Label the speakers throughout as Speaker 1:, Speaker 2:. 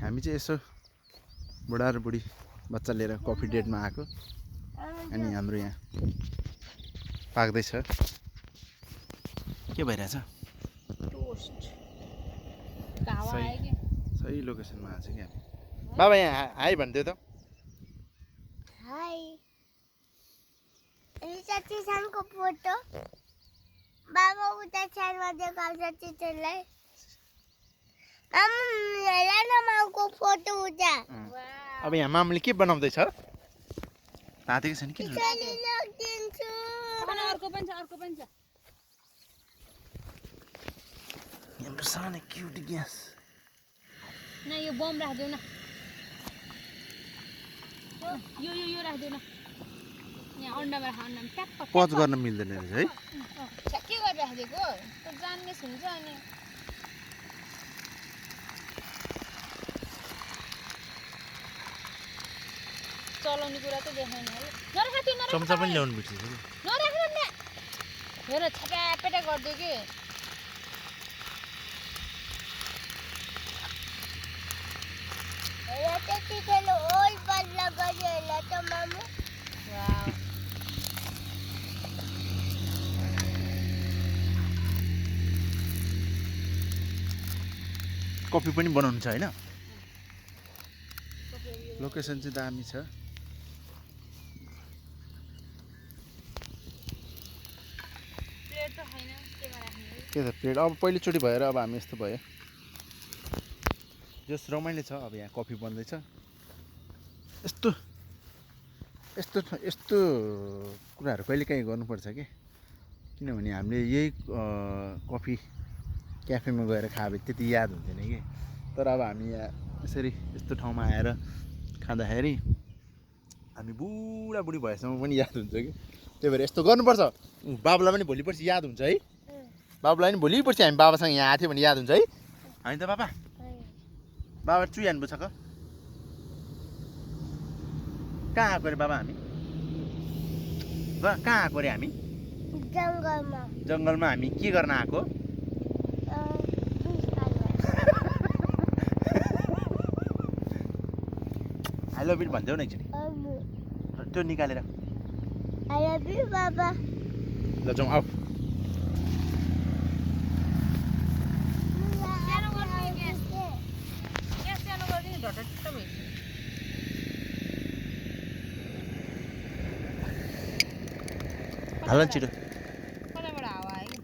Speaker 1: हामी चाहिँ यसो बुढा र बुढी बच्चा लिएर कफी डेटमा आएको अनि हाम्रो यहाँ पाक्दैछ के भइरहेछ सही लोकेसनमा आएको छ क्या बाबा यहाँ हाई भनिदियो त
Speaker 2: हाई को फोटो बाबा उता छानमा देखाउँछ टिचरलाई हेर न माउको फोटो उता
Speaker 1: अब यहाँ मामले के बनाउँदैछ तातेको छैन कि
Speaker 2: लगिदिन्छु
Speaker 3: अर्को पनि छ
Speaker 1: हाम्रो सानो क्युट ग्यास
Speaker 3: न यो बम राख्देऊ न यो राख्देऊ न यहाँ अन्डामा राख अन्डामा ट्याक्क
Speaker 1: पच गर्न मिल्दैन रहेछ है
Speaker 3: के गरेर राखिदिएको त जान्ने हुन्छ अनि चलाउने कुरा त देखाएन
Speaker 1: चम्चा पनि ल्याउनु पर्छ
Speaker 3: नराख्नु न हेर छ्यापेटा गरिदियो कि
Speaker 2: हेर टिचरले ओल बल्ल गर्यो हेर त मामु
Speaker 3: वाउ
Speaker 1: कफी पनि बनाउनु छ होइन लोकेसन चाहिँ दामी छ
Speaker 3: प्लेट त छैन केमा राख्ने
Speaker 1: के त प्लेट अब पहिलोचोटि भएर अब हामी यस्तो भयो जस रमाइलो छ अब यहाँ कफी बन्दैछ यस्तो यस्तो यस्तो कुराहरू कहिलेकाहीँ गर्नुपर्छ कि किनभने हामीले यही कफी क्याफेमा गएर खायो भने त्यति याद हुँदैन कि तर अब हामी यहाँ यसरी यस्तो ठाउँमा आएर खाँदाखेरि हामी बुढाबुढी भएसम्म पनि याद हुन्छ कि त्यही भएर यस्तो गर्नुपर्छ बाबुलाई पनि भोलि पर्सि याद हुन्छ है बाबुलाई पनि भोलि पर्सि हामी बाबासँग यहाँ आएको थियो भने याद हुन्छ है होइन त बाबा बाबा चुहान्नु छ कहाँ आएको अरे बाबा हामी कहाँ आएको अरे हामी जङ्गलमा हामी के गर्न आएको आई लभ यु भनिदेऊ न एकचोटि त्यो निकालेर
Speaker 2: आई लभ यु बाबा
Speaker 1: ल जाउँ आऊ
Speaker 3: सानो गरिदिने ग्यास सानो गरिदिने ढटट्ट भयो
Speaker 1: हाल छिटो
Speaker 3: कताबाट हावा आयो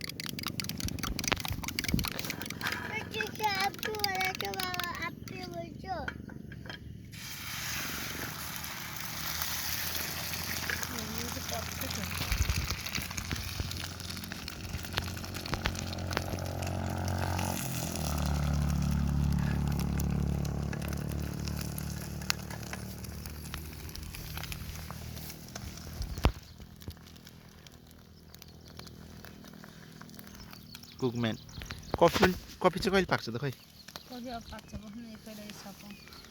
Speaker 1: कुकम्यान कफी चाहिँ कहिले पाक्छ त खै
Speaker 3: कति अब पाक्छ बस्नु एकैलाई सपाउँ